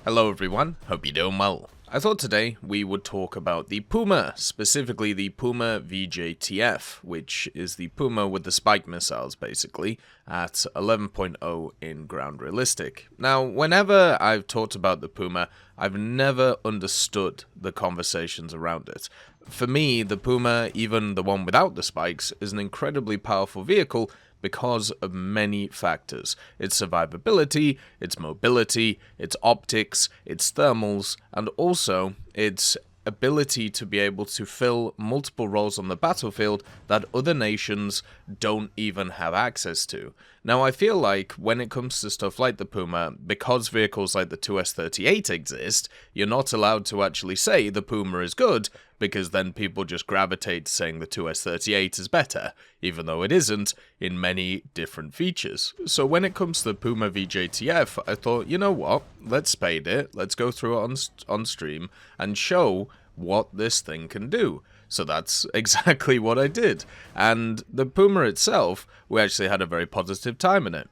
Hello everyone, hope you're doing well. I thought today we would talk about the Puma, specifically the Puma VJTF, which is the Puma with the spike missiles basically, at 11.0 in ground realistic. Now, whenever I've talked about the Puma, I've never understood the conversations around it. For me, the Puma, even the one without the spikes, is an incredibly powerful vehicle because of many factors. Its survivability, its mobility, its optics, its thermals, and also its ability to be able to fill multiple roles on the battlefield that other nations don't even have access to. Now, I feel like when it comes to stuff like the Puma, because vehicles like the 2S38 exist, you're not allowed to actually say the Puma is good, because then people just gravitate to saying the 2S38 is better, even though it isn't, in many different features. So when it comes to the Puma VJTF, I thought, you know what, let's spade it, let's go through it on stream, and show what this thing can do. So that's exactly what I did. And the Puma itself, we actually had a very positive time in it.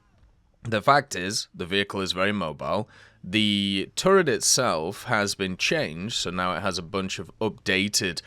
The fact is, the vehicle is very mobile. The turret itself has been changed, so now it has a bunch of updated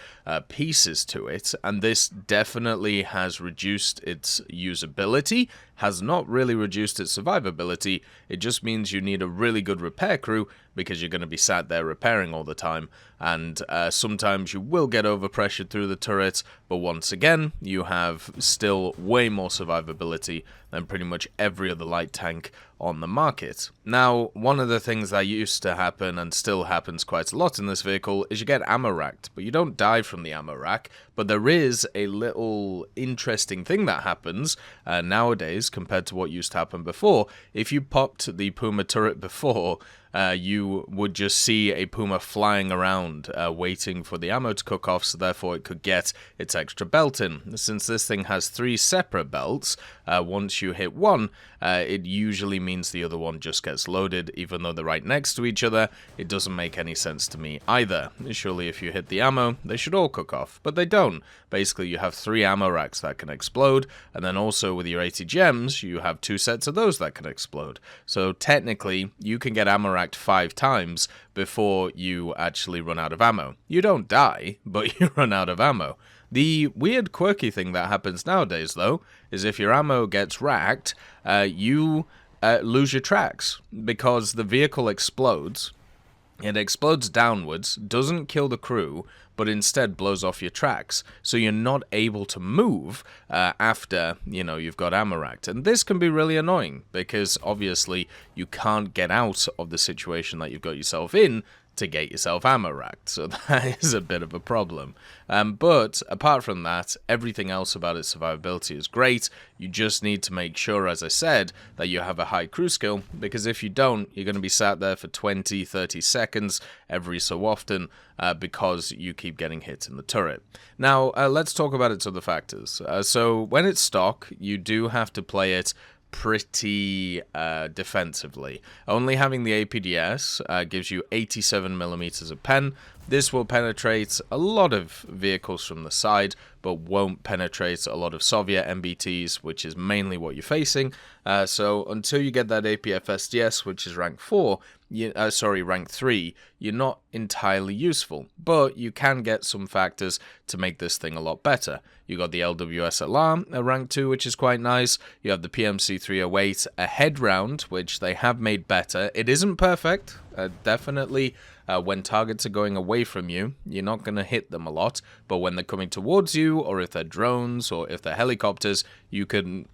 pieces to it, and this definitely has reduced its usability, has not really reduced its survivability. It just means you need a really good repair crew because you're going to be sat there repairing all the time, and sometimes you will get overpressured through the turret, but once again, you have still way more survivability than pretty much every other light tank on the market. Now, one of the things that used to happen and still happens quite a lot in this vehicle is you get ammoracked, but you don't die from the ammorack. But there is a little interesting thing that happens nowadays compared to what used to happen before. If you popped the Puma turret before, you would just see a Puma flying around waiting for the ammo to cook off, so therefore it could get its extra belt in. Since this thing has 3 separate belts, once you hit one, it usually means the other one just gets loaded, even though they're right next to each other. It doesn't make any sense to me either. Surely if you hit the ammo, they should all cook off, but they don't. Basically, you have 3 ammo racks that can explode, and then also with your 80 gems, you have 2 sets of those that can explode. So technically, you can get ammo racked 5 times before you actually run out of ammo. You don't die, but you run out of ammo. The weird quirky thing that happens nowadays, though, is if your ammo gets racked, you lose your tracks, because the vehicle explodes. It explodes downwards, doesn't kill the crew, but instead blows off your tracks, so you're not able to move after, you've got ammo racked. And this can be really annoying, because obviously you can't get out of the situation that you've got yourself in to get yourself ammo racked, so that is a bit of a problem. But apart from that, everything else about its survivability is great. You just need to make sure, as I said, that you have a high crew skill, because if you don't, you're going to be sat there for 20-30 seconds every so often because you keep getting hit in the turret. Now, let's talk about its other factors. So when it's stock, you do have to play it pretty defensively. Only having the APDS gives you 87mm of pen. This will penetrate a lot of vehicles from the side, but won't penetrate a lot of Soviet MBTs, which is mainly what you're facing. So until you get that APFSDS, which is rank 4, rank 3, you're not entirely useful, but you can get some factors to make this thing a lot better. You got the LWSLR, a rank 2, which is quite nice. You have the PMC 308, a head round, which they have made better. It isn't perfect, definitely. When targets are going away from you, you're not going to hit them a lot, but when they're coming towards you, or if they're drones, or if they're helicopters, you can,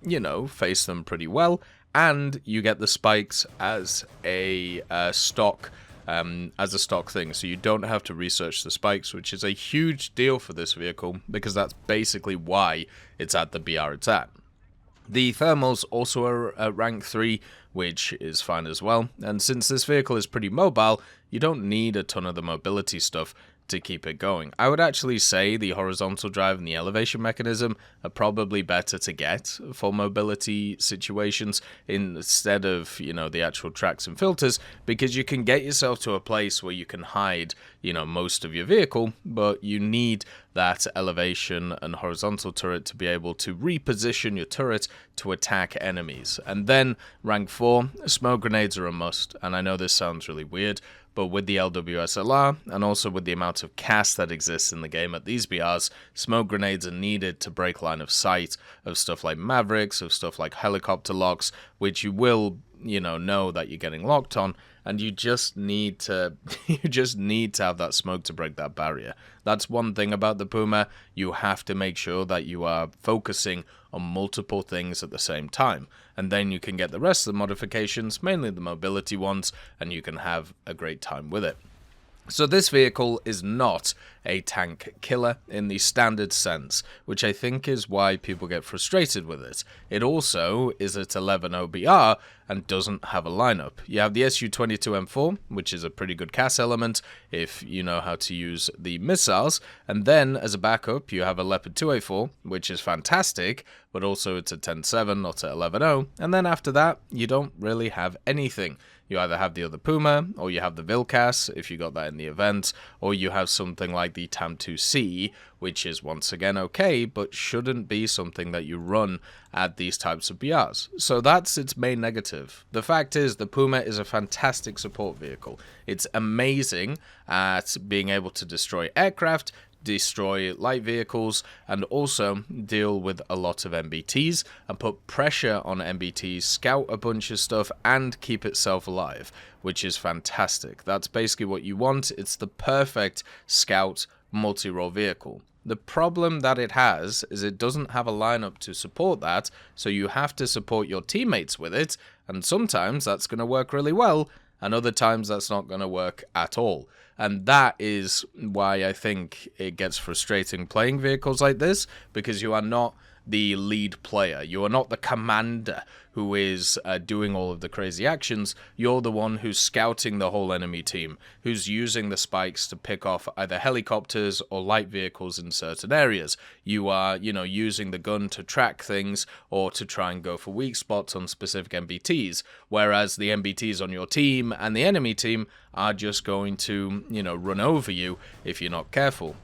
face them pretty well, and you get the spikes as a stock thing, so you don't have to research the spikes, which is a huge deal for this vehicle, because that's basically why it's at the BR it's at. The thermals also are at rank 3, which is fine as well, and since this vehicle is pretty mobile, you don't need a ton of the mobility stuff to keep it going. I would actually say the horizontal drive and the elevation mechanism are probably better to get for mobility situations instead of, the actual tracks and filters, because you can get yourself to a place where you can hide, most of your vehicle, but you need that elevation and horizontal turret to be able to reposition your turret to attack enemies. And then rank 4, smoke grenades are a must, and I know this sounds really weird, but with the LWSLR, and also with the amount of CAS that exists in the game at these BRs, smoke grenades are needed to break line of sight of stuff like Mavericks, of stuff like helicopter locks, which you will, know that you're getting locked on, and you just need to have that smoke to break that barrier. That's one thing about the Puma. You have to make sure that you are focusing on multiple things at the same time, and then you can get the rest of the modifications, mainly the mobility ones, and you can have a great time with it. So this vehicle is not a tank killer in the standard sense, which I think is why people get frustrated with it. It also is at 11 OBR and doesn't have a lineup. You have the Su-22M4, which is a pretty good CAS element if you know how to use the missiles, and then as a backup you have a Leopard 2A4, which is fantastic, but also it's a 10.7, not a 11.0, and then after that you don't really have anything. You either have the other Puma, or you have the Vilcas, if you got that in the event, or you have something like the TAM2C, which is once again okay, but shouldn't be something that you run at these types of BRs. So that's its main negative. The fact is, the Puma is a fantastic support vehicle. It's amazing at being able to destroy aircraft, destroy light vehicles, and also deal with a lot of MBTs and put pressure on MBTs, scout a bunch of stuff, and keep itself alive, which is fantastic. That's basically what you want. It's the perfect scout multi-role vehicle. The problem that it has is it doesn't have a lineup to support that, so you have to support your teammates with it, and sometimes that's going to work really well, and other times that's not going to work at all. And that is why I think it gets frustrating playing vehicles like this, because you are not the lead player. You are not the commander who is doing all of the crazy actions. You're the one who's scouting the whole enemy team, who's using the spikes to pick off either helicopters or light vehicles in certain areas. You are, using the gun to track things or to try and go for weak spots on specific MBTs, whereas the MBTs on your team and the enemy team are just going to, run over you if you're not careful.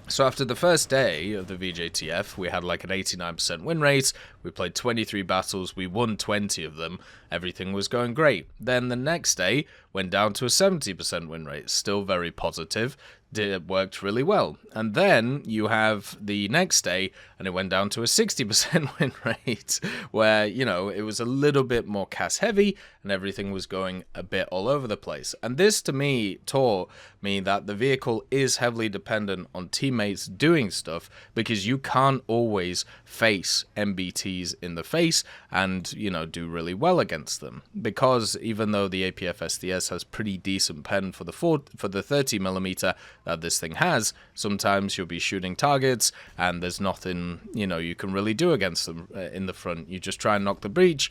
So after the first day of the VJTF, we had like an 89% win rate, we played 23 battles, we won 20 of them, everything was going great. Then the next day went down to a 70% win rate, still very positive, it worked really well. And then you have the next day, and it went down to a 60% win rate, where, it was a little bit more CAS heavy, and everything was going a bit all over the place. And this, to me, taught me that the vehicle is heavily dependent on teammates doing stuff, because you can't always face MBTs in the face and, do really well against them. Because even though the APFSDS has pretty decent pen for the 30mm that this thing has, sometimes you'll be shooting targets and there's nothing, you can really do against them in the front. You just try and knock the breach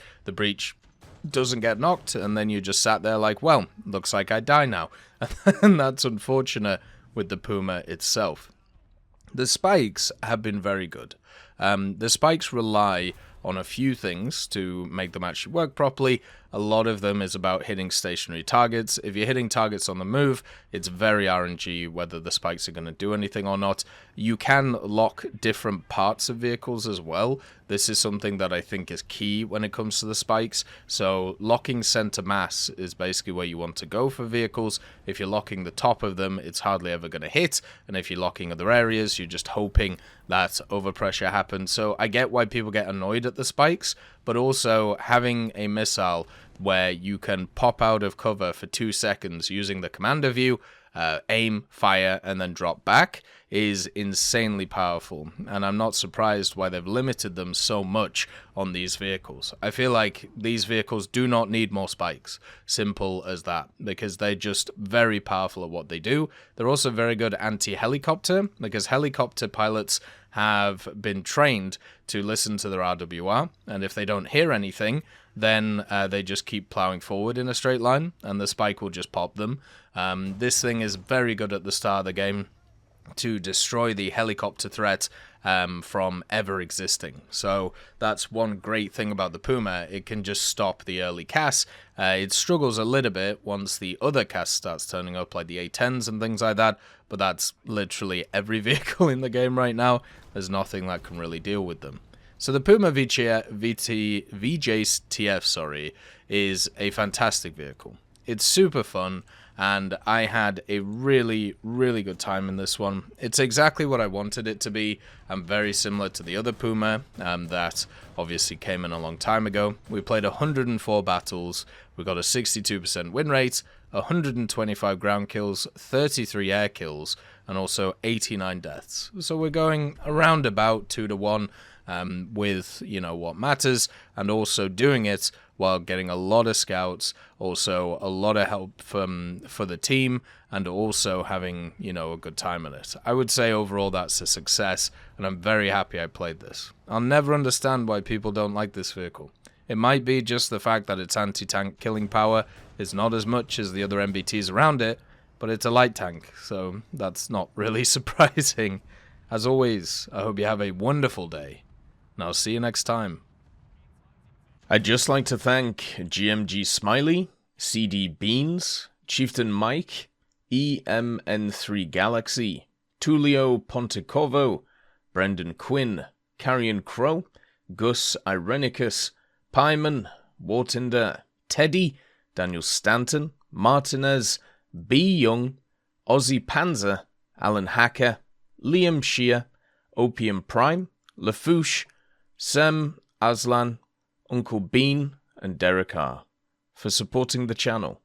doesn't get knocked, and then you just sat there like, well, looks like I die now. And that's unfortunate with the Puma itself. The spikes have been very good. The spikes rely on a few things to make them actually work properly. A lot of them is about hitting stationary targets. If you're hitting targets on the move, it's very RNG whether the spikes are going to do anything or not. You can lock different parts of vehicles as well. This is something that I think is key when it comes to the spikes. So locking center mass is basically where you want to go for vehicles. If you're locking the top of them, it's hardly ever going to hit. And if you're locking other areas, you're just hoping that overpressure happens. So I get why people get annoyed at the spikes, but also having a missile where you can pop out of cover for 2 seconds using the commander view, aim, fire, and then drop back is insanely powerful. And I'm not surprised why they've limited them so much on these vehicles. I feel like these vehicles do not need more spikes. Simple as that. Because they're just very powerful at what they do. They're also very good anti-helicopter, because helicopter pilots have been trained to listen to their RWR, and if they don't hear anything, then they just keep plowing forward in a straight line, and the spike will just pop them. This thing is very good at the start of the game to destroy the helicopter threat from ever existing. So that's one great thing about the Puma. It can just stop the early CAS. It struggles a little bit once the other CAS starts turning up, like the A10s and things like that, but that's literally every vehicle in the game right now. There's nothing that can really deal with them. So the Puma VJTF, is a fantastic vehicle. It's super fun. and I had a really, really good time in this one. It's exactly what I wanted it to be, and very similar to the other Puma that obviously came in a long time ago. We played 104 battles, we got a 62% win rate, 125 ground kills, 33 air kills, and also 89 deaths. So we're going around about 2 to 1 with, you know, what matters, and also doing it while getting a lot of scouts, also a lot of help for the team, and also having, you know, a good time in it. I would say overall that's a success, and I'm very happy I played this. I'll never understand why people don't like this vehicle. It might be just the fact that its anti-tank killing power is not as much as the other MBTs around it, but it's a light tank, so that's not really surprising. As always, I hope you have a wonderful day, and I'll see you next time. I'd just like to thank GMG Smiley, CD Beans, Chieftain Mike, EMN3 Galaxy, Tulio Pontecorvo, Brendan Quinn, Carrion Crow, Gus Irenicus, Pyman, Wartinder, Teddy, Daniel Stanton, Martinez, B. Young, Ozzy Panzer, Alan Hacker, Liam Shear, Opium Prime, Lafouche, Sem, Aslan, Uncle Bean, and Derek R. for supporting the channel.